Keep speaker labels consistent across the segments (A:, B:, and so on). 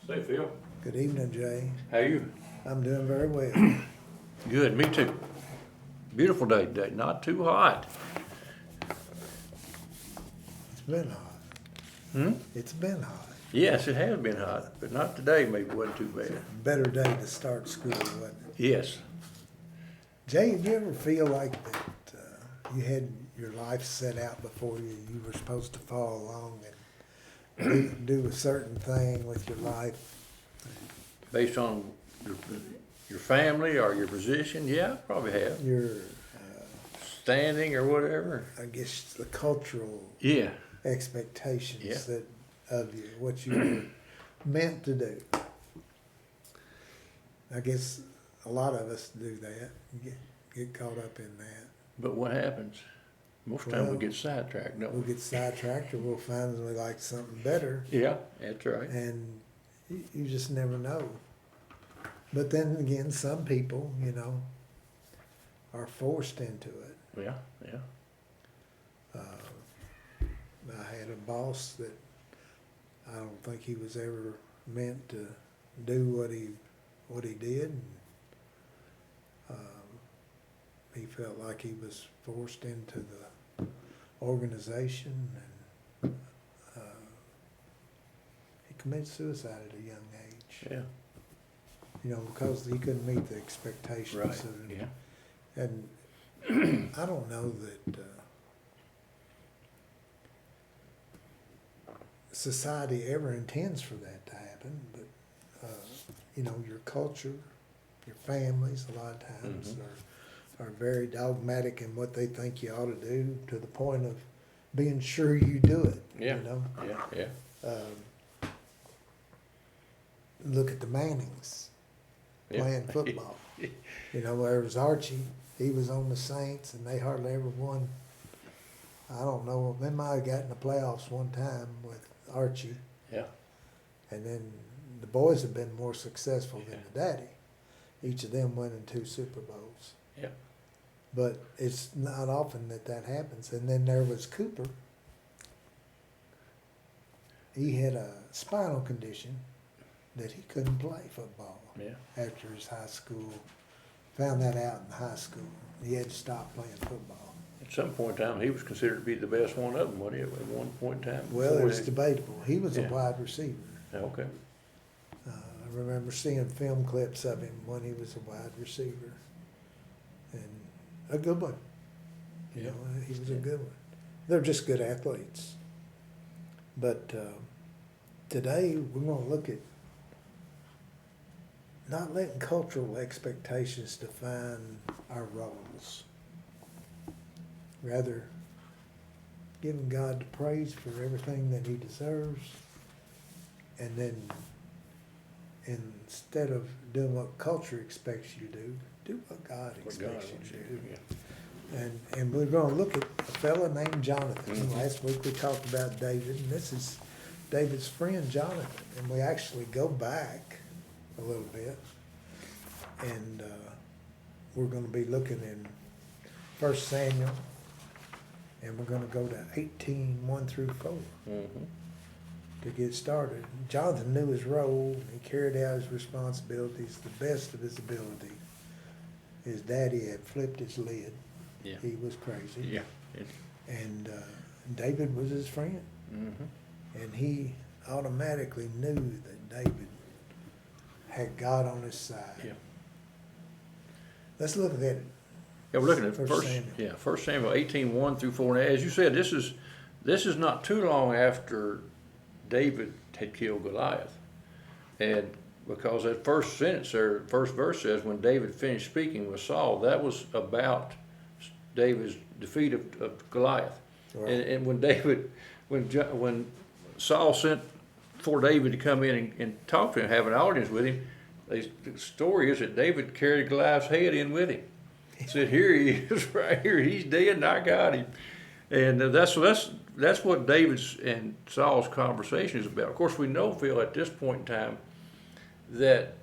A: Say, Phil,
B: Good evening, Jay.
A: how you?
B: I'm doing very well.
A: Good, me too. Beautiful day today, not too hot.
B: It's been hot.
A: Hmm?
B: It's been hot.
A: Yes, it has been hot, but not today, maybe it wasn't too bad.
B: Better day to start school, wasn't it?
A: Yes,
B: Jay, did you ever feel like that you had your life set out before you? You were supposed to follow along and do a certain thing with your life.
A: based on your family or your position, yeah, probably have.
B: Your,
A: Standing or whatever.
B: I guess, the cultural
A: Yeah,
B: expectations
A: Yeah.
B: that of you, what you were meant to do. I guess a lot of us do that. Get caught up in that.
A: but what happens? Most time we
B: Well,
A: get sidetracked, don't
B: We'll
A: we?
B: get sidetracked or we'll find that we like something better,
A: Yeah, that's right.
B: and you just never know. But then again, some people, are forced into it.
A: Yeah, yeah.
B: I had a boss that I don't think he was ever meant to do what he did. And, he felt like he was forced into the organization, and he committed suicide at a young age.
A: Yeah,
B: Because he couldn't meet the expectations.
A: right,
B: Of,
A: yeah.
B: And I don't know that society ever intends for that to happen, but your culture, your families, a lot of times
A: Mhm.
B: are very dogmatic in what they think you ought to do, to the point of being sure you do it.
A: Yeah. Yeah, yeah.
B: Look at the Mannings
A: Yeah.
B: playing football. There was Archie. He was on the Saints, and they hardly ever won. I don't know. They might have gotten the playoffs one time with Archie,
A: Yeah,
B: and then the boys have been more successful than the daddy. Each of them winning 2 Super Bowls.
A: yeah.
B: But it's not often that happens. And then there was Cooper. He had a spinal condition that he couldn't play football
A: Yeah.
B: after his high school. Found that out in high school. He had to stop playing football.
A: At some point in time, he was considered to be the best one of them, wasn't he, at one point in time?
B: Well,
A: before
B: it's
A: they-
B: debatable. He was
A: Yeah.
B: a wide receiver.
A: Okay,
B: I remember seeing film clips of him when he was a wide receiver, and a good one.
A: Yeah.
B: He was a good one. They're just good athletes. But today we're going to look at not letting cultural expectations define our roles. Rather, giving God the praise for everything that He deserves, and then instead of doing what culture expects you to do what God
A: what God
B: expects
A: wants
B: you
A: you
B: to
A: to
B: do.
A: do, yeah.
B: And we're going to look at a fella named Jonathan.
A: Mhm.
B: Last week we talked about David, and this is David's friend Jonathan. And we actually go back a little bit, and we're going to be looking in 1 Samuel, and we're going to go to 18:1 through 4
A: Mhm.
B: to get started. Jonathan knew his role, and he carried out his responsibilities to the best of his ability. His daddy had flipped his lid.
A: Yeah.
B: He was crazy.
A: Yeah.
B: And David was his friend.
A: Mm-hmm.
B: And he automatically knew that David had God on his side.
A: Yeah.
B: Let's look at it.
A: Yeah, we're looking at
B: First
A: first,
B: Samuel.
A: yeah, 1 Samuel 18:1 through 4. And as you said, this is not too long after David had killed Goliath. And because that first sentence or first verse says, when David finished speaking with Saul, that was about David's defeat of Goliath.
B: Right.
A: And when Saul sent for David to come in and talk to him, have an audience with him, the story is that David carried Goliath's head in with him. He said, "Here he is, right here. He's dead, and I got him." And that's what David's and Saul's conversation is about. Of course, we know, Phil, at this point in time, that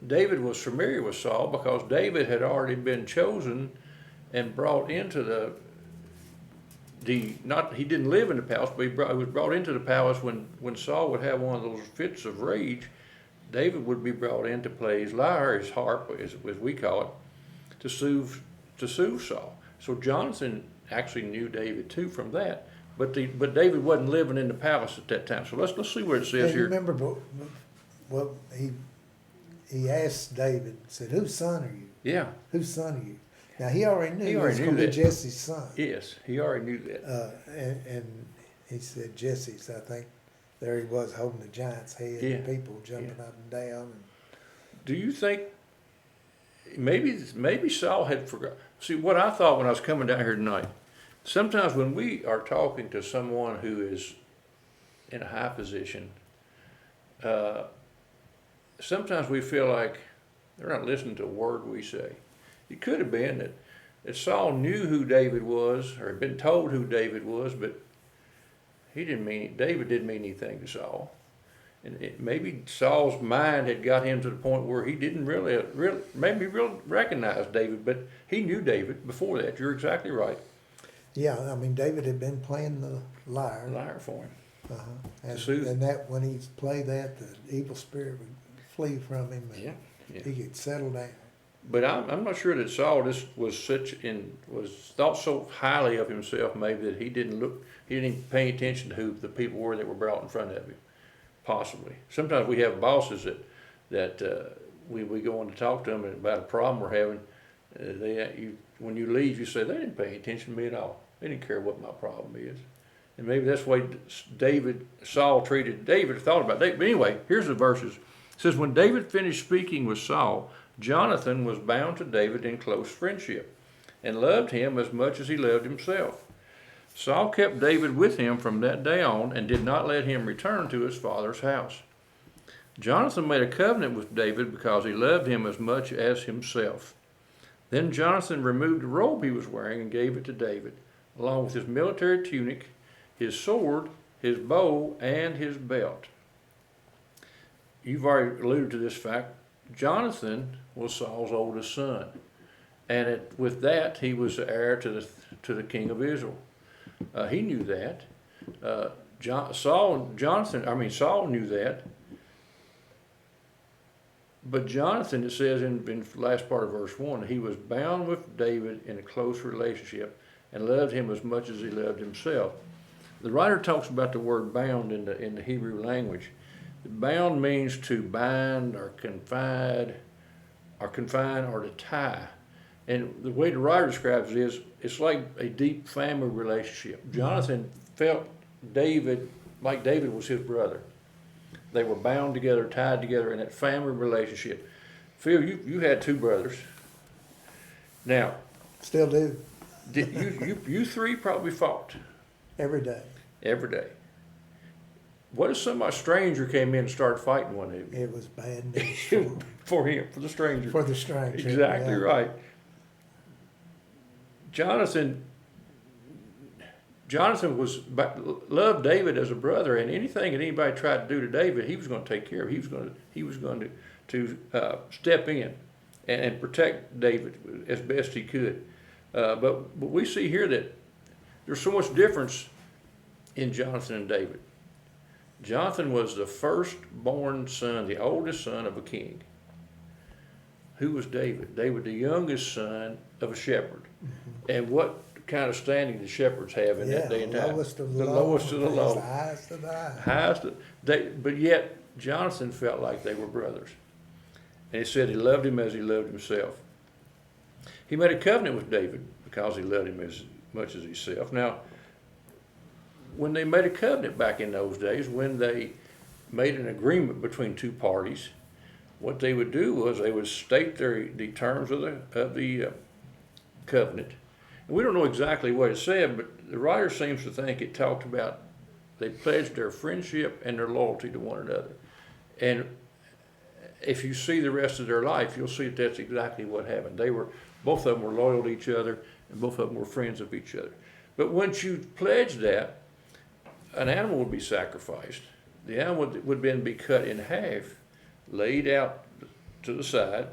A: David was familiar with Saul because David had already been chosen and brought into he didn't live in the palace, but he was brought into the palace when Saul would have one of those fits of rage. David would be brought in to play his lyre, his harp, as we call it, to soothe Saul. So Jonathan actually knew David too from that, but David wasn't living in the palace at that time. So let's see what it says
B: you
A: here.
B: remember, well, he asked David, said, "Whose son are you?
A: Yeah.
B: Whose son are you?" Now he already knew
A: He
B: he
A: already
B: was
A: knew
B: going to be
A: that.
B: Jesse's son.
A: Yes, he already knew that.
B: And he said Jesse's. I think there he was holding the giant's head,
A: Yeah.
B: and people jumping
A: Yeah.
B: up and down. And
A: Do you think maybe Saul had forgot? See, what I thought when I was coming down here tonight, sometimes when we are talking to someone who is in a high position, sometimes we feel like they're not listening to a word we say. It could have been that Saul knew who David was, or had been told who David was, but David didn't mean anything to Saul. And maybe Saul's mind had got him to the point where he didn't really recognize David, but he knew David before that. You're exactly right.
B: yeah, I mean, David had been playing the lyre.
A: Lyre for him.
B: And,
A: soothe.
B: and that when he played that, the evil spirit would flee from him, and
A: Yeah.
B: he could settle down.
A: But I'm not sure that Saul just was thought so highly of himself maybe that he didn't even pay attention to who the people were that were brought in front of him. Possibly. Sometimes we have bosses that we go on to talk to them about a problem we're having. When you leave, you say, they didn't pay attention to me at all. They didn't care what my problem is. And maybe that's the way Saul treated David, thought about David. But anyway, here's the verses. It says, when David finished speaking with Saul, Jonathan was bound to David in close friendship and loved him as much as he loved himself. Saul kept David with him from that day on and did not let him return to his father's house. Jonathan made a covenant with David because he loved him as much as himself. Then Jonathan removed the robe he was wearing and gave it to David, along with his military tunic, his sword, his bow, and his belt. You've already alluded to this fact. Jonathan was Saul's oldest son, and with that, he was the heir to the king of Israel. He knew that. Saul knew that. But Jonathan, it says in the last part of verse 1, he was bound with David in a close relationship and loved him as much as he loved himself. The writer talks about the word bound in the Hebrew language. Bound means to bind or confine or to tie. And the way the writer describes it is, it's like a deep family relationship. Jonathan felt David like David was his brother. They were bound together, tied together in that family relationship. Phil, you had two brothers. Now,
B: Still do,
A: you three probably fought
B: every day.
A: every day. What if a stranger came in and started fighting one of you?
B: It was bad news
A: For him, for the stranger.
B: for the stranger.
A: Exactly
B: yeah.
A: right. Jonathan loved David as a brother, and anything that anybody tried to do to David, he was going to take care of. He was going to step in and protect David as best he could. But we see here that there's so much difference in Jonathan and David. Jonathan was the firstborn son, the oldest son of a king. Who was David? David, the youngest son of a shepherd. Mm-hmm. And what kind of standing did shepherds have in that day and time?
B: Lowest of
A: the
B: low,
A: lowest of the low.
B: The highest of the high.
A: But yet, Jonathan felt like they were brothers. And he said he loved him as he loved himself. He made a covenant with David because he loved him as much as himself. Now, when they made a covenant back in those days, when they made an agreement between two parties, what they would do was they would state the terms of the covenant. And we don't know exactly what it said, but the writer seems to think it talked about they pledged their friendship and their loyalty to one another. And if you see the rest of their life, you'll see that that's exactly what happened. Both of them were loyal to each other, and both of them were friends of each other. But once you pledge that, an animal would be sacrificed. The animal would then be cut in half, laid out to the side,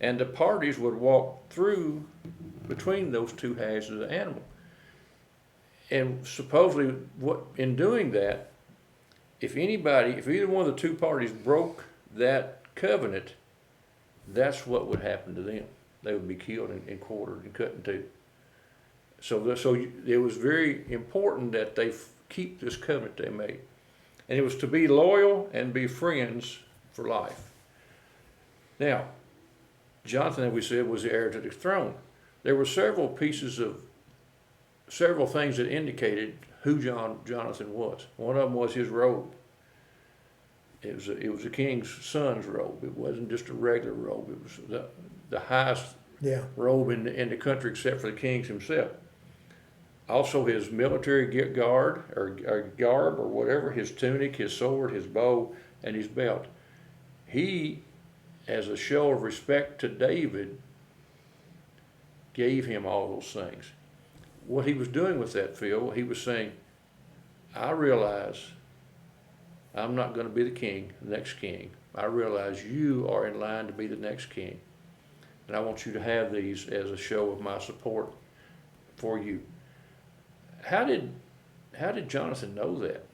A: and the parties would walk through between those two halves of the animal. and supposedly, in doing that, if either one of the two parties broke that covenant, that's what would happen to them. They would be killed and quartered and cut in two. So it was very important that they keep this covenant they made. And it was to be loyal and be friends for life. Now, Jonathan, as we said, was the heir to the throne. There were several things that indicated who Jonathan was. One of them was his robe. It was a king's son's robe. It wasn't just a regular robe. It was the highest robe in the country, except for the king's himself. Also, his military guard or garb or whatever, his tunic, his sword, his bow, and his belt. He, as a show of respect to David, gave him all those things. What he was doing with that, Phil, he was saying, I realize I'm not going to be the next king. I realize you are in line to be the next king. And I want you to have these as a show of my support for you. How did Jonathan know that?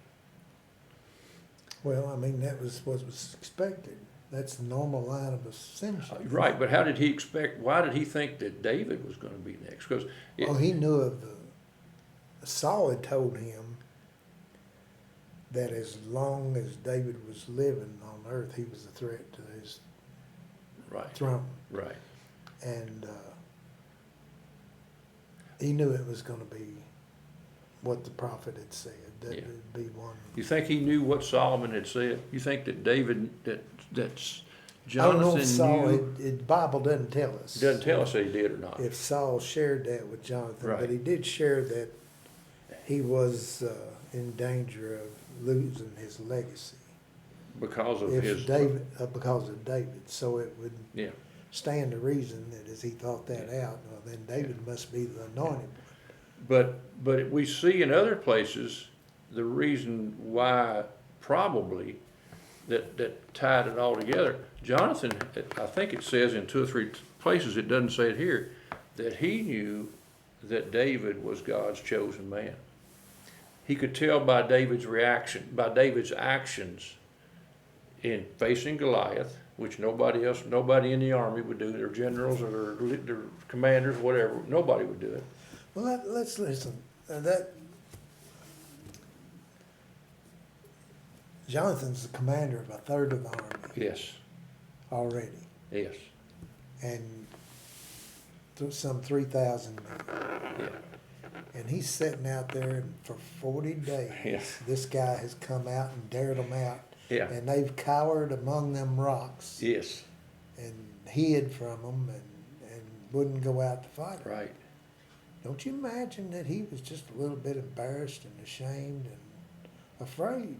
B: Well, I mean, that was what was expected. That's the normal line of ascension.
A: Right, but how did he expect, why did he think that David was going to be next? Because
B: he knew of Saul had told him that as long as David was living on earth, he was a threat to his throne.
A: Right.
B: And he knew it was going to be what the prophet had said, that it would be one.
A: You think he knew what Solomon had said? You think that that's
B: I don't know if
A: Jonathan
B: Saul,
A: knew?
B: the Bible doesn't tell us.
A: It doesn't tell us that he did or not.
B: If Saul shared that with Jonathan,
A: Right.
B: but he did share that he was in danger of losing his legacy.
A: Because of
B: If
A: his...
B: David, because of David, so it would
A: Yeah.
B: stand to reason that as he thought that out, well, then David must be the anointed one.
A: But we see in other places the reason why probably that tied it all together. Jonathan, I think it says in 2 or 3 places, it doesn't say it here, that he knew that David was God's chosen man. He could tell by David's reaction, by David's actions in facing Goliath, which nobody in the army would do, their generals or their commanders, whatever, nobody would do it.
B: Well, let's listen. Jonathan's the commander of a third of the army
A: Yes,
B: already,
A: yes,
B: and some 3,000 men.
A: yeah,
B: And he's sitting out there, and for 40 days,
A: Yes.
B: this guy has come out and dared them out.
A: yeah,
B: And they've cowered among them rocks
A: yes,
B: and hid from them and wouldn't go out to fight 'em.
A: right.
B: Don't you imagine that he was just a little bit embarrassed and ashamed and afraid?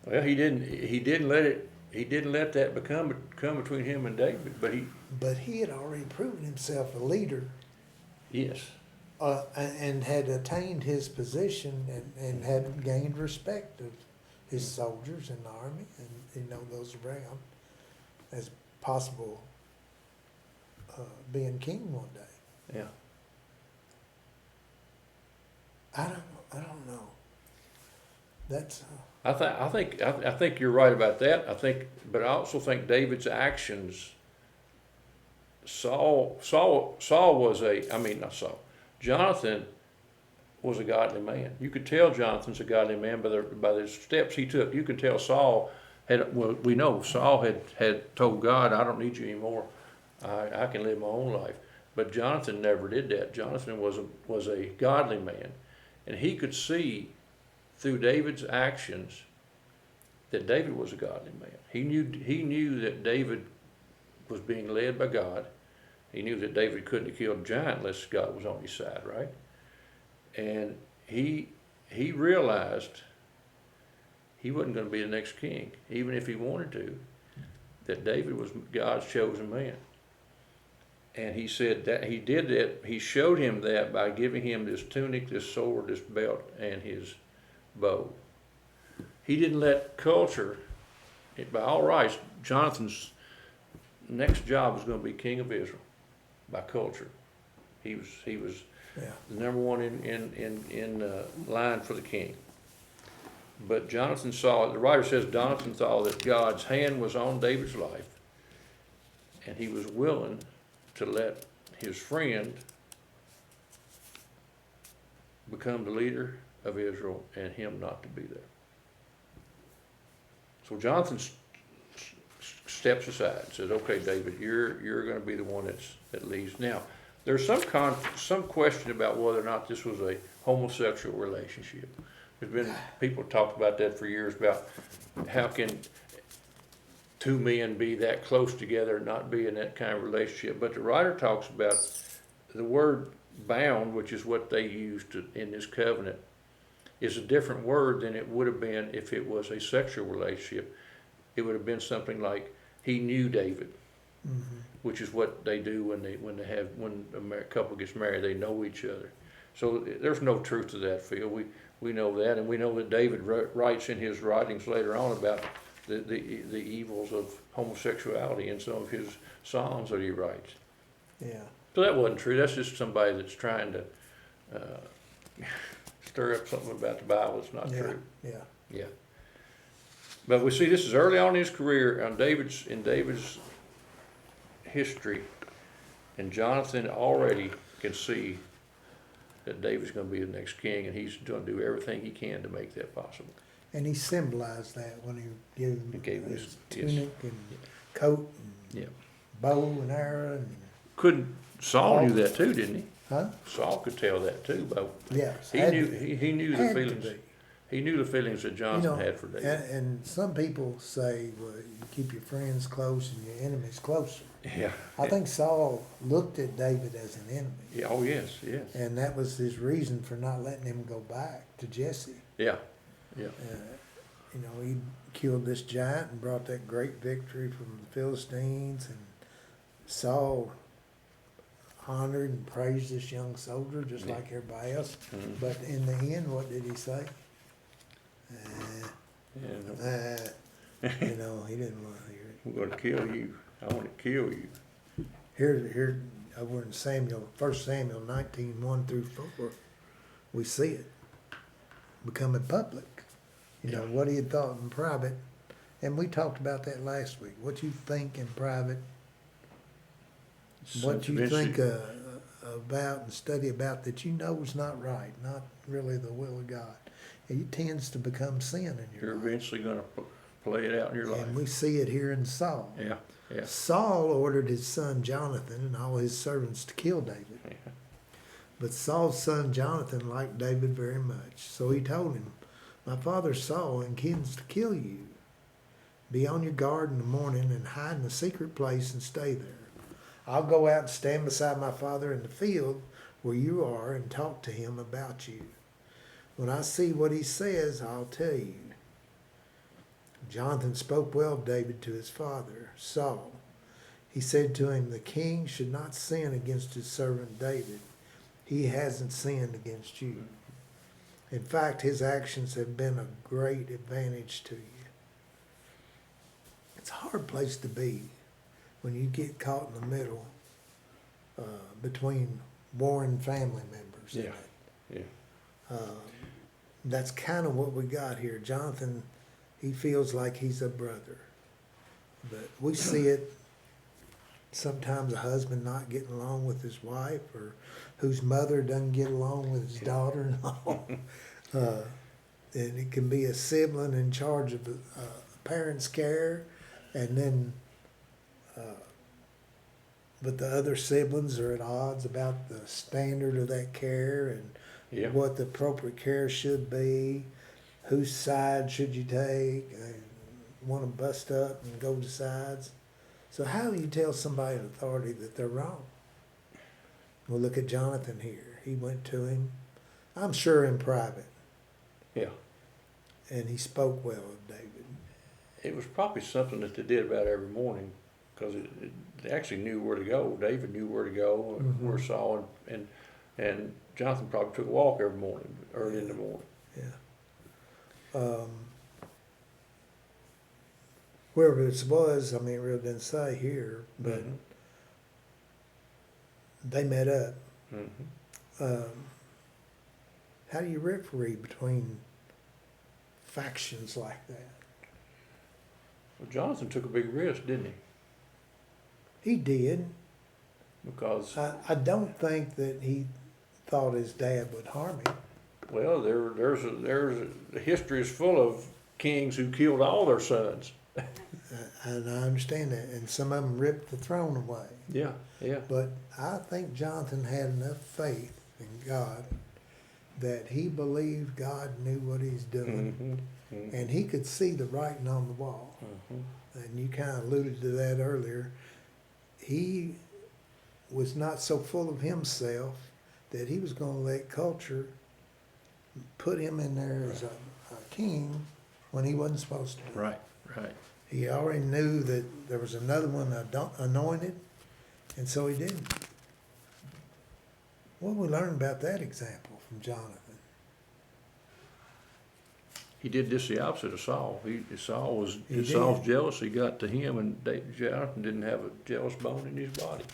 A: Well, he didn't let that come between him and David,
B: But he had already proven himself a leader
A: yes,
B: and had attained his position and had gained respect of his soldiers in the army and those around as possible being king one day.
A: yeah.
B: I don't know. That's
A: I think you're right about that. But I also think David's actions. Jonathan was a godly man. You could tell Jonathan's a godly man by the steps he took. You could tell Saul we know Saul had told God, I don't need you anymore. I can live my own life. But Jonathan never did that. Jonathan was a godly man, and he could see through David's actions that David was a godly man. He knew that David was being led by God. He knew that David couldn't have killed a giant unless God was on his side, right? And he realized he wasn't going to be the next king, even if he wanted to, that David was God's chosen man. And he said that he did that, he showed him that by giving him this tunic, this sword, this belt, and his bow. He didn't let culture, by all rights, Jonathan's next job was going to be king of Israel by culture. He was
B: Yeah.
A: the number one in line for the king. But Jonathan saw, the writer says Jonathan saw that God's hand was on David's life, and he was willing to let his friend become the leader of Israel and him not to be there. So Jonathan steps aside and says, okay, David, you're going to be the one that leads. Now, there's some question about whether or not this was a homosexual relationship. There's been people talked about that for years, about how can two men be that close together and not be in that kind of relationship. But the writer talks about the word bound, which is what they used in this covenant, is a different word than it would have been if it was a sexual relationship. It would have been something like he knew David, which is what they do when a couple gets married. They know each other. So there's no truth to that, Phil. We know that, and we know that David writes in his writings later on about the evils of homosexuality in some of his psalms that he writes.
B: Yeah.
A: So that wasn't true. That's just somebody that's trying to stir up something about the Bible that's not true.
B: Yeah.
A: Yeah. But we see this is early on in his career, in David's history, and Jonathan already can see that David's going to be the next king, and he's going to do everything he can to make that possible.
B: And he symbolized that when he gave him his tunic and coat and
A: Yeah.
B: bow and arrow and
A: Saul knew that too, didn't he?
B: huh?
A: Saul could tell that too, but
B: Yes.
A: he knew the
B: had to
A: feelings.
B: be.
A: He knew the feelings that Jonathan had for David.
B: And some people say, well, you keep your friends close and your enemies closer.
A: Yeah.
B: I think Saul looked at David as an enemy.
A: Yeah. Oh yes. Yes.
B: And that was his reason for not letting him go back to Jesse.
A: Yeah. Yeah.
B: He killed this giant and brought that great victory from the Philistines, and Saul honored and praised this young soldier just like everybody else.
A: Mhm.
B: But in the end, what did he say?
A: Yeah.
B: He didn't want to hear it.
A: I'm going to kill you. I want to kill you.
B: Here over in 1 Samuel 19, 1 through 4, we see it becoming public. What he had thought in private, and we talked about that last week. What you think in private, what you think about and study about that is not right, not really the will of God. It tends to become sin in your
A: You're
B: life.
A: eventually going to play it out in your life.
B: And we see it here in Saul.
A: Yeah. Yeah.
B: Saul ordered his son Jonathan and all his servants to kill David.
A: Yeah.
B: But Saul's son Jonathan liked David very much. So he told him, my father Saul intends to kill you. Be on your guard in the morning and hide in a secret place and stay there. I'll go out and stand beside my father in the field where you are and talk to him about you. When I see what he says, I'll tell you. Jonathan spoke well of David to his father, Saul. He said to him, the king should not sin against his servant David. He hasn't sinned against you. In fact, his actions have been a great advantage to you. It's a hard place to be when you get caught in the middle between warring family members.
A: Yeah. Yeah.
B: That's kind of what we got here. Jonathan, he feels like he's a brother. But we see it sometimes, a husband not getting along with his wife, or whose mother doesn't get along with his daughter-in-law. And it can be a sibling in charge of a parent's care, and then but the other siblings are at odds about the standard of that care and what the appropriate care should be, whose side should you take, want to bust up and go to sides. So how do you tell somebody in authority that they're wrong? Well, look at Jonathan here. He went to him, I'm sure in private.
A: Yeah.
B: And he spoke well of David.
A: It was probably something that they did about every morning, because they actually knew where to go. David knew where to go, and where Saul and Jonathan probably took a walk every morning, early in the morning.
B: Yeah. Wherever it was, it really didn't say here, but they met up. how do you referee between factions like that?
A: Well, Jonathan took a big risk, didn't he?
B: He did.
A: Because,
B: I don't think that he thought his dad would harm him.
A: well, the history is full of kings who killed all their sons.
B: And I understand that. And some of them ripped the throne away.
A: Yeah, yeah.
B: But I think Jonathan had enough faith in God that he believed God knew what he's doing.
A: Mm-hmm.
B: And he could see the writing on the wall.
A: Mm-hmm.
B: And you kind of alluded to that earlier. He was not so full of himself that he was going to let culture put him in there as a king when he wasn't supposed to.
A: Right, right.
B: He already knew that there was another one anointed, and so he didn't. What we learn about that example from Jonathan?
A: He did just the opposite of Saul. Saul's
B: did.
A: jealousy got to him, and Jonathan didn't have a jealous bone in his body.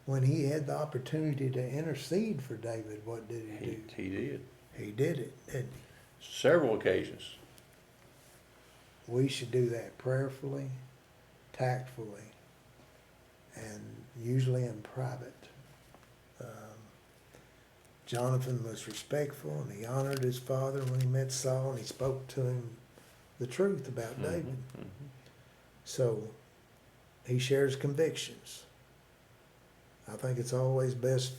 B: When he had the opportunity to intercede for David, what did he do?
A: He did.
B: He did it, didn't he?
A: Several occasions.
B: We should do that prayerfully, tactfully, and usually in private. Jonathan was respectful, and he honored his father when he met Saul, and he spoke to him the truth about David.
A: Mm-hmm.
B: So he shares convictions. I think it's always best,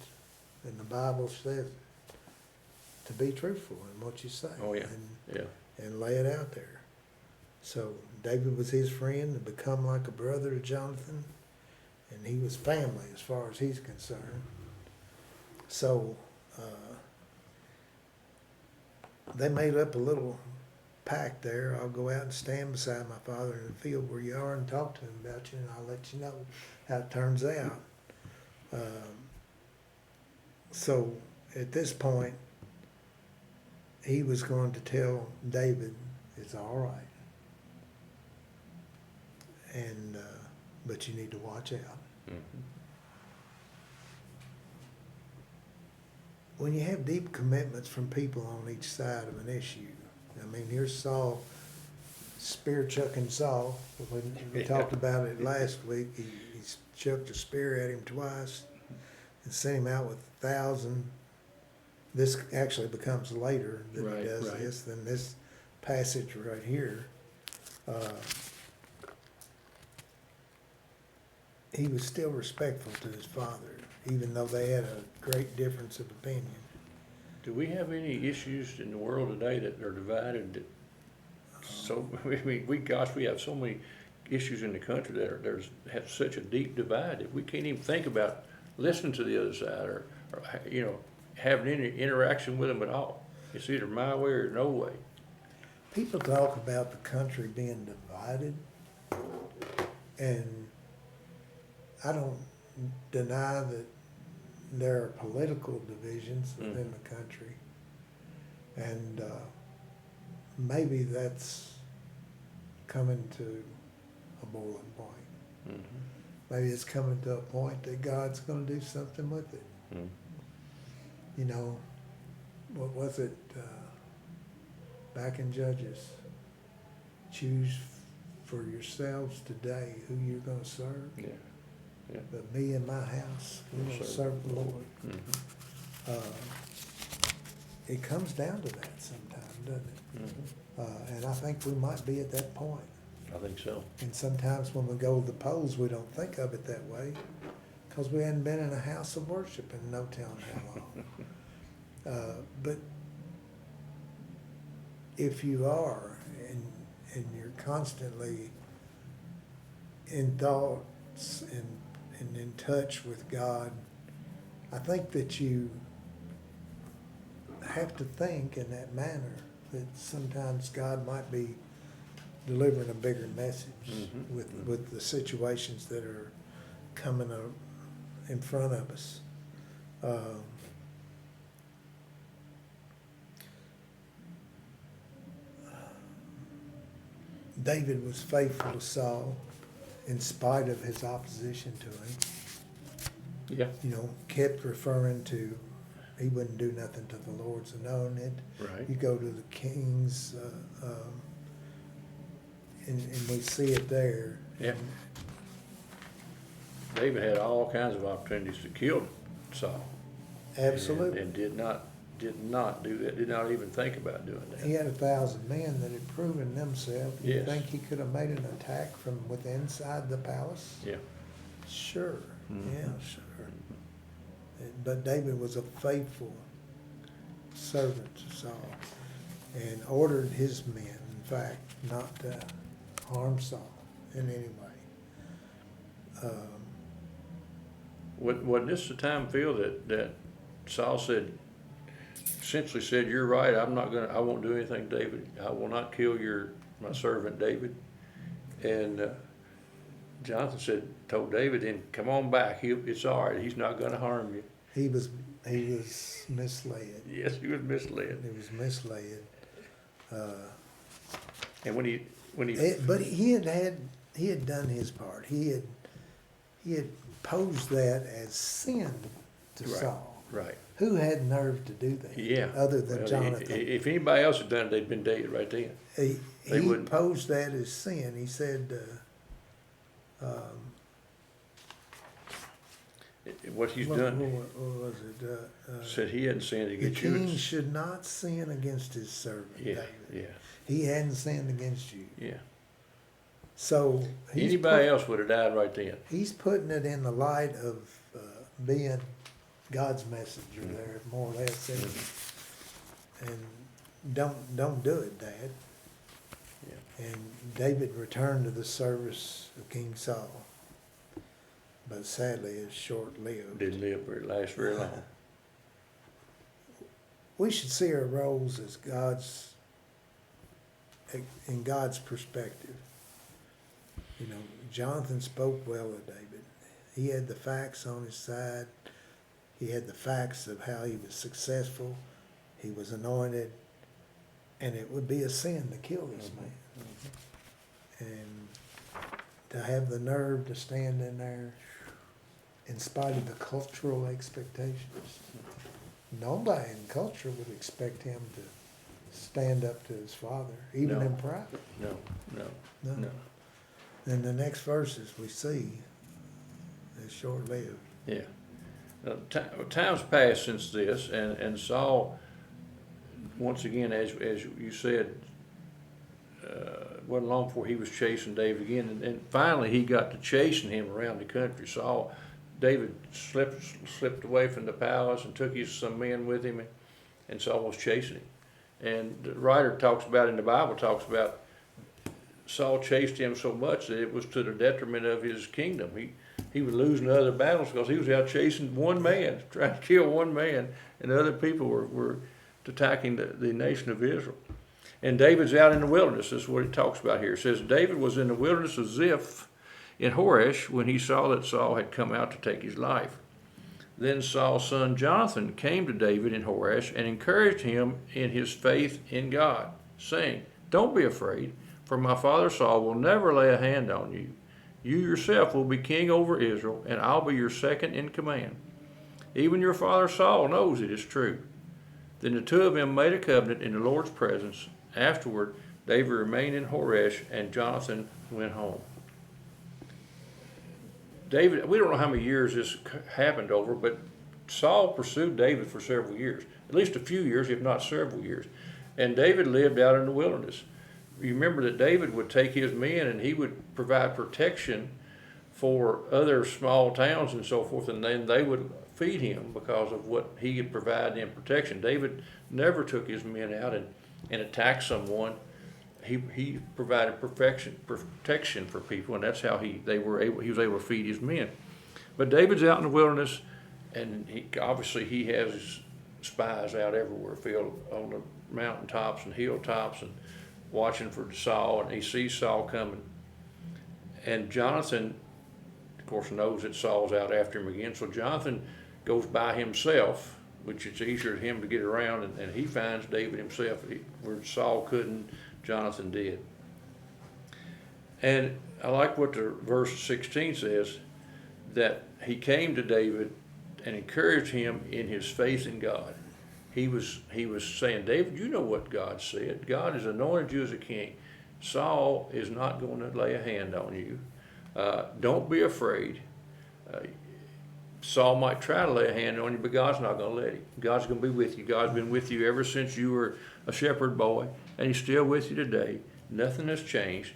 B: and the Bible says, to be truthful in what you say.
A: Oh, yeah.
B: And lay it out there. So David was his friend and become like a brother to Jonathan, and he was family as far as he's concerned. So they made up a little pact there. I'll go out and stand beside my father in the field where you are and talk to him about you, and I'll let you know how it turns out. So at this point, he was going to tell David, it's all right. And, but you need to watch out.
A: Mm-hmm.
B: When you have deep commitments from people on each side of an issue, I mean, here's Saul, spear chucking Saul. When we talked about it last week, he chucked a spear at him twice and sent him out with 1,000. This actually becomes later that he does this than this passage right here. He was still respectful to his father, even though they had a great difference of opinion.
A: Do we have any issues in the world today that are divided? So we have so many issues in the country that have such a deep divide that we can't even think about listening to the other side or having any interaction with them at all. It's either my way or no way.
B: People talk about the country being divided, and I don't deny that there are political divisions within the country, and maybe that's coming to a boiling point.
A: Mm-hmm.
B: Maybe it's coming to a point that God's going to do something with it.
A: Mm-hmm.
B: You know, what was it back in Judges? Choose for yourselves today who you're going to serve.
A: Yeah. Yeah.
B: But me and my house, we're going to serve the Lord.
A: Mm-hmm.
B: It comes down to that sometimes, doesn't it?
A: Mm-hmm.
B: And I think we might be at that point.
A: I think so.
B: And sometimes when we go to the polls, we don't think of it that way because we hadn't been in a house of worship in no telling how long. But if you are and you're constantly in thoughts and in touch with God, I think that you have to think in that manner that sometimes God might be delivering a bigger message with the situations that are coming up in front of us. David was faithful to Saul in spite of his opposition to him.
A: Yeah.
B: You know, kept referring to he wouldn't do nothing to the Lord's anointed.
A: Right.
B: You go to the Kings, and we see it there.
A: Yeah. David had all kinds of opportunities to kill Saul.
B: Absolutely.
A: And did not do that, did not even think about doing that.
B: He had 1,000 men that had proven themselves. You
A: Yes.
B: think he could have made an attack from within inside the palace?
A: Yeah.
B: Sure,
A: Mhm.
B: yeah, sure. But David was a faithful servant to Saul and ordered his men, in fact, not to harm Saul in any way.
A: Wasn't this the time, Phil, that Saul essentially said, "You're right, I won't do anything, David. I will not kill my servant David." And Jonathan told David, "Then come on back. It's all right. He's not going to harm you."
B: He was misled.
A: Yes, he was misled.
B: He was misled.
A: And when he
B: But he had done his part. He had posed that as sin to
A: Right.
B: Saul.
A: right,
B: Who had nerve to do that?
A: yeah,
B: Other than
A: Well,
B: Jonathan.
A: If anybody else had done it, they'd been dead right then.
B: He
A: wouldn't.
B: posed that as sin. He said,
A: What he's
B: what
A: done,
B: was it?
A: said he hadn't sinned
B: The
A: against you.
B: king should not sin against his servant
A: Yeah,
B: David.
A: yeah,
B: He hadn't sinned against you.
A: yeah.
B: So
A: Anybody else would have died right then.
B: he's putting it in the light of being God's messenger there, more or less. And don't do it, Dad.
A: Yeah.
B: And David returned to the service of King Saul. But sadly, it's short-lived.
A: Didn't last very long.
B: We should see our roles as in God's perspective. You know, Jonathan spoke well of David. He had the facts on his side. He had the facts of how he was successful. He was anointed. And it would be a sin to kill this man. And to have the nerve to stand in there in spite of the cultural expectations. Nobody in culture would expect him to stand up to his father, even
A: No.
B: in private.
A: No.
B: And the next verses we see is short-lived.
A: Yeah. Time's passed since this, and Saul, once again, as you said, wasn't long before he was chasing David again, and finally he got to chasing him around the country. David slipped away from the palace and took some men with him, and Saul was chasing him. And the writer in the Bible talks about Saul chased him so much that it was to the detriment of his kingdom. He was losing other battles because he was out chasing one man, trying to kill one man, and other people were attacking the nation of Israel. And David's out in the wilderness. This is what it talks about here. It says, David was in the wilderness of Ziph in Horesh when he saw that Saul had come out to take his life. Then Saul's son Jonathan came to David in Horesh and encouraged him in his faith in God, saying, "Don't be afraid, for my father Saul will never lay a hand on you. You yourself will be king over Israel, and I'll be your second in command. Even your father Saul knows it is true." Then the two of them made a covenant in the Lord's presence. Afterward, David remained in Horesh, and Jonathan went home. David, we don't know how many years this happened over, but Saul pursued David for several years, at least a few years, if not several years. And David lived out in the wilderness. You remember that David would take his men and he would provide protection for other small towns and so forth, and then they would feed him because of what he could provide them protection. David never took his men out and attacked someone. He provided protection for people, and that's how he was able to feed his men. But David's out in the wilderness, and he has spies out everywhere, Phil, on the mountaintops and hilltops, and watching for Saul, and he sees Saul coming. And Jonathan, of course, knows that Saul's out after him again, so Jonathan goes by himself, which it's easier for him to get around, and he finds David himself. Where Saul couldn't, Jonathan did. And I like what the verse 16 says, that he came to David and encouraged him in his faith in God. He was saying, David, you know what God said. God has anointed you as a king. Saul is not going to lay a hand on you. Don't be afraid. Saul might try to lay a hand on you, but God's not going to let him. God's going to be with you. God's been with you ever since you were a shepherd boy, and he's still with you today. Nothing has changed.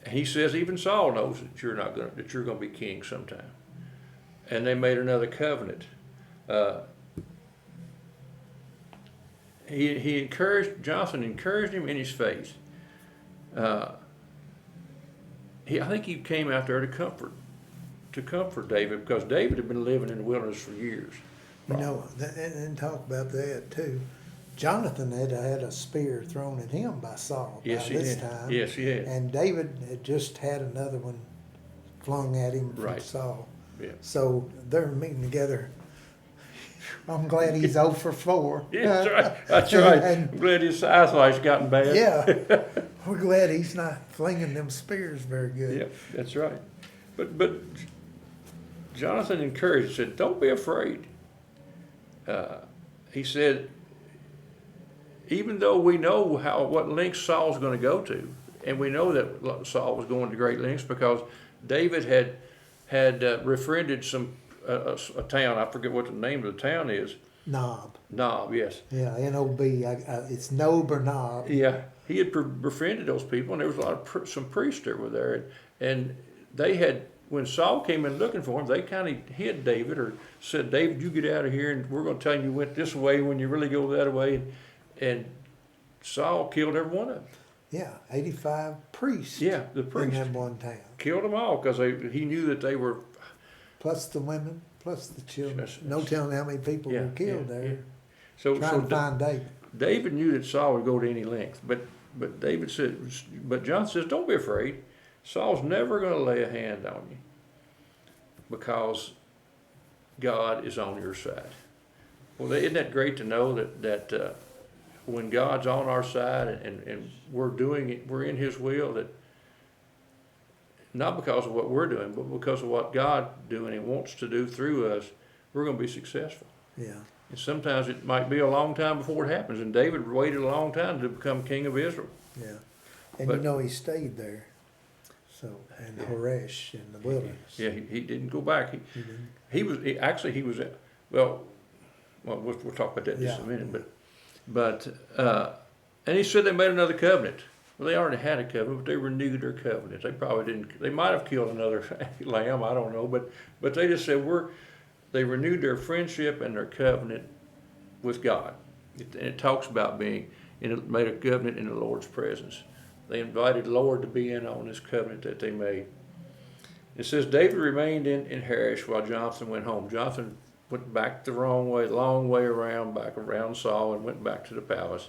A: And he says even Saul knows that you're going to be king sometime. And they made another covenant. Jonathan encouraged him in his faith. I think he came out there to comfort David, because David had been living in the wilderness for years.
B: You know, and talk about that too. Jonathan had a spear thrown at him by Saul
A: Yes,
B: by
A: he
B: this
A: had.
B: time.
A: Yes, he had.
B: And David had just had another one flung at him from
A: Right.
B: Saul.
A: Yeah.
B: So they're meeting together. I'm glad he's 0 for 4.
A: Yeah, that's right. That's right.
B: And-
A: I'm glad his eyesight's gotten bad.
B: Yeah. We're glad he's not flinging them spears very good.
A: Yeah, that's right. But Jonathan encouraged, said, don't be afraid. He said, even though we know what lengths Saul's going to go to, and we know that Saul was going to great lengths because David had befriended a town. I forget what the name of the town is.
B: Nob.
A: Nob, yes.
B: Yeah, N-O-B. It's Nob or Nob.
A: Yeah, he had befriended those people, and there was a lot of some priests that were there, and they had, when Saul came in looking for him, they kind of hid David, or said, David, you get out of here, and we're going to tell you went this way when you really go that way. And Saul killed every one of them.
B: Yeah, 85 priests.
A: Yeah, the
B: In
A: priests
B: that one town.
A: killed them all because he knew that they were.
B: Plus the women, plus the children.
A: Yes,
B: No
A: yes.
B: telling how many people
A: Yeah,
B: were killed
A: yeah,
B: there.
A: yeah. So
B: Trying to find David.
A: David knew that Saul would go to any length, but David said, but John says, don't be afraid. Saul's never going to lay a hand on you because God is on your side. Well, isn't that great to know that when God's on our side and we're doing it, we're in His will, that not because of what we're doing, but because of what God's doing and wants to do through us, we're going to be successful.
B: Yeah.
A: And sometimes it might be a long time before it happens. And David waited a long time to become king of Israel.
B: Yeah. And
A: But-
B: you know he stayed there. So, and Horesh in the wilderness.
A: Yeah, he didn't go back.
B: He didn't.
A: He was, well, we'll talk about that in just a
B: Yeah.
A: minute. But and he said they made another covenant. Well, they already had a covenant, but they renewed their covenant. They probably didn't. They might have killed another lamb. I don't know, but they just said they renewed their friendship and their covenant with God. And it talks about made a covenant in the Lord's presence. They invited the Lord to be in on this covenant that they made. It says David remained in Haresh while Jonathan went home. Jonathan went back the wrong way, long way around, back around Saul, and went back to the palace.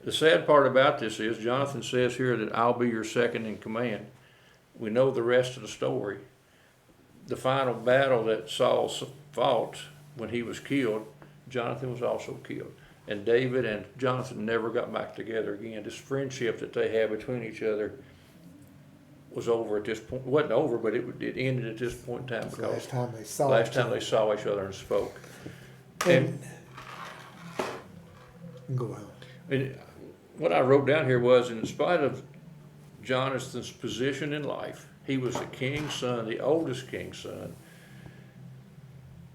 A: The sad part about this is Jonathan says here that I'll be your second in command. We know the rest of the story. The final battle that Saul fought when he was killed, Jonathan was also killed. And David and Jonathan never got back together again. This friendship that they had between each other was over at this point. It wasn't over, but it ended at this point in time
B: That's the
A: because
B: last time they saw
A: last
B: each
A: time
B: other.
A: they saw each other and spoke.
B: And go on.
A: And what I wrote down here was, in spite of Jonathan's position in life, he was the king's son, the oldest king's son.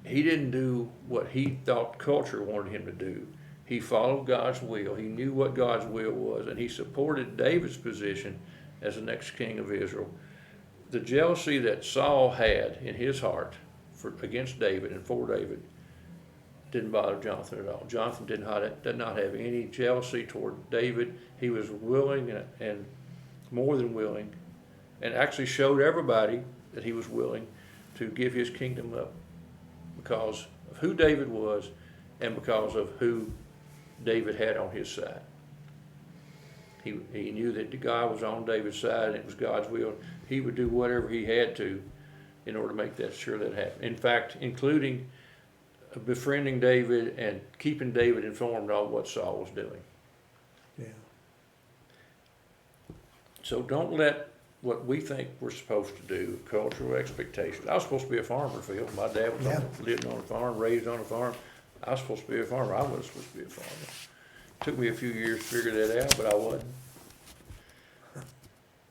A: He didn't do what he thought culture wanted him to do. He followed God's will. He knew what God's will was, and he supported David's position as the next king of Israel. The jealousy that Saul had in his heart against David and for David didn't bother Jonathan at all. Jonathan did not have any jealousy toward David. He was willing and more than willing, and actually showed everybody that he was willing to give his kingdom up because of who David was and because of who David had on his side. He knew that God was on David's side and it was God's will. He would do whatever he had to in order to make that sure that happened. In fact, including befriending David and keeping David informed of what Saul was doing.
B: Yeah.
A: So don't let what we think we're supposed to do, cultural expectations. I was supposed to be a farmer, Phil. My dad was lived on a farm, raised on a farm. I was supposed to be a farmer. I wasn't supposed to be a farmer. Took me a few years to figure that out, but I wasn't.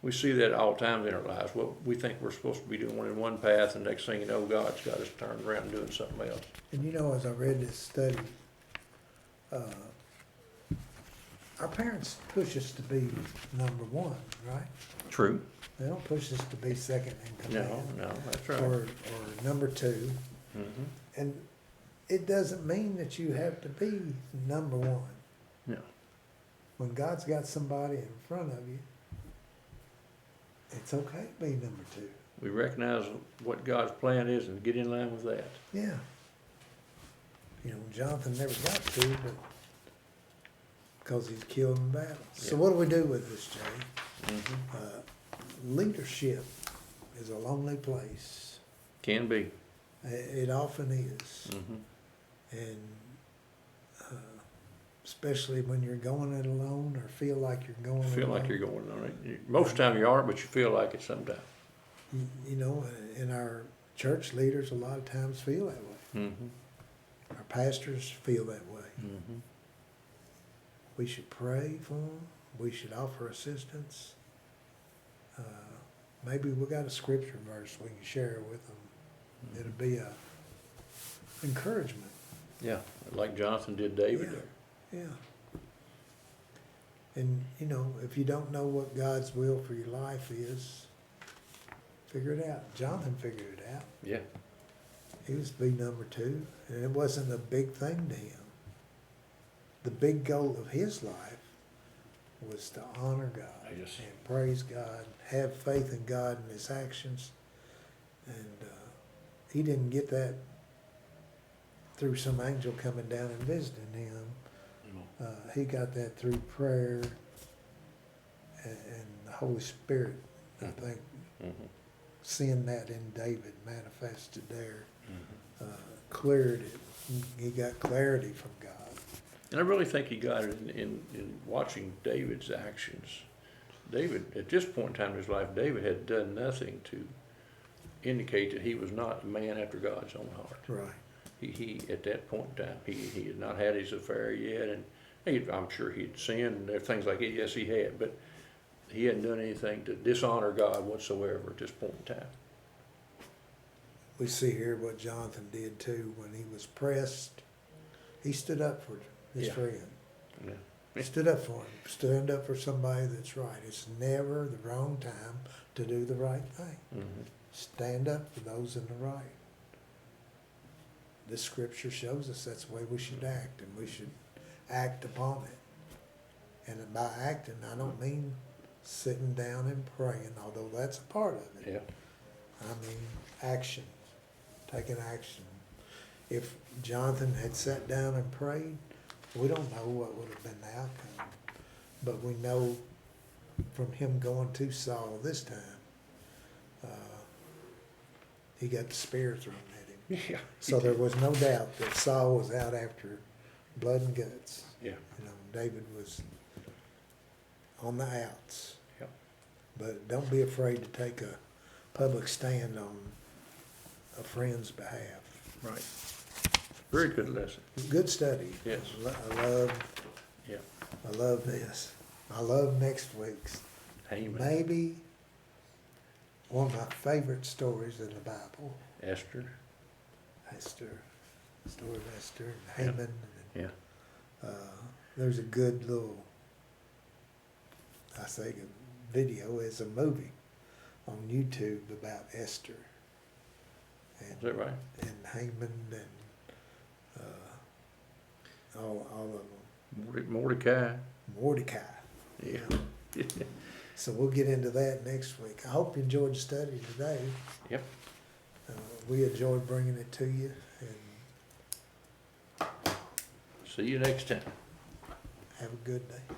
A: We see that all times in our lives. What we think we're supposed to be doing in one path, and next thing you know, God's got us turned around and doing something else.
B: And you know, as I read this study, our parents push us to be number one, right?
A: True.
B: They don't push us to be second in
A: No,
B: command.
A: no, that's right.
B: Or number two.
A: Mm-hmm.
B: And it doesn't mean that you have to be number one.
A: No.
B: When God's got somebody in front of you, it's okay to be number two.
A: We recognize what God's plan is and get in line with that.
B: Yeah. You know, Jonathan never got to, but because he's killed in battle. So
A: Yeah.
B: what do we do with this, Jay?
A: Mm-hmm.
B: Leadership is a lonely place.
A: Can be.
B: It often is.
A: Mm-hmm.
B: And especially when you're going it alone or feel like you're going it
A: Feel
B: alone.
A: like you're going on it. Most of the time you aren't, but you feel like it sometimes.
B: You know, and our church leaders a lot of times feel that way.
A: Mm-hmm.
B: Our pastors feel that way.
A: Mm-hmm.
B: We should pray for them. We should offer assistance. Maybe we got a scripture verse we can share with them.
A: Mm-hmm.
B: It'll be a encouragement.
A: Yeah, like Jonathan did David
B: Yeah.
A: there.
B: Yeah. And you know, if you don't know what God's will for your life is, figure it out. Jonathan figured it out.
A: Yeah.
B: He was to be number two, and it wasn't a big thing to him. The big goal of his life was to honor God
A: Yes.
B: and praise God, have faith in God and his actions. And he didn't get that through some angel coming down and visiting him. He got that through prayer and the Holy Spirit, I think,
A: Mm-hmm.
B: seeing that in David manifested there,
A: Mm-hmm.
B: cleared it. He got clarity from God.
A: And I really think he got it in watching David's actions. David, at this point in time in his life, David had done nothing to indicate that he was not a man after God's own heart.
B: Right.
A: He at that point in time, he had not had his affair yet, and I'm sure he'd sinned and there were things like that. Yes, he had, but he hadn't done anything to dishonor God whatsoever at this point in time.
B: We see here what Jonathan did too when he was pressed. He stood up for his
A: Yeah.
B: friend.
A: Yeah.
B: He stood up for him. Stand up for somebody that's right. It's never the wrong time to do the right thing.
A: Mm-hmm.
B: Stand up for those in the right. This scripture shows us that's the way we should act, and we should act upon it. And by acting, I don't mean sitting down and praying, although that's a part of it.
A: Yeah.
B: I mean action, taking action. If Jonathan had sat down and prayed, we don't know what would have been the outcome. But we know from him going to Saul this time, he got the spear thrown at him.
A: Yeah.
B: So there was no doubt that Saul was out after blood and guts.
A: Yeah.
B: You know, David was on the outs.
A: Yeah.
B: But don't be afraid to take a public stand on a friend's behalf.
A: Right. Very good lesson.
B: Good study.
A: Yes.
B: I
A: Yeah.
B: love this. I love next week's.
A: Haman.
B: Maybe one of my favorite stories in the Bible.
A: Esther.
B: Esther. The story of Esther and Haman.
A: Yeah.
B: There's a good little, I say a video, it's a movie on YouTube about Esther.
A: Is that right?
B: And Haman and all of them.
A: Mordecai.
B: Mordecai.
A: Yeah.
B: So we'll get into that next week. I hope you enjoyed the study today.
A: Yep.
B: We enjoyed bringing it to you, and
A: See you next time.
B: have a good day.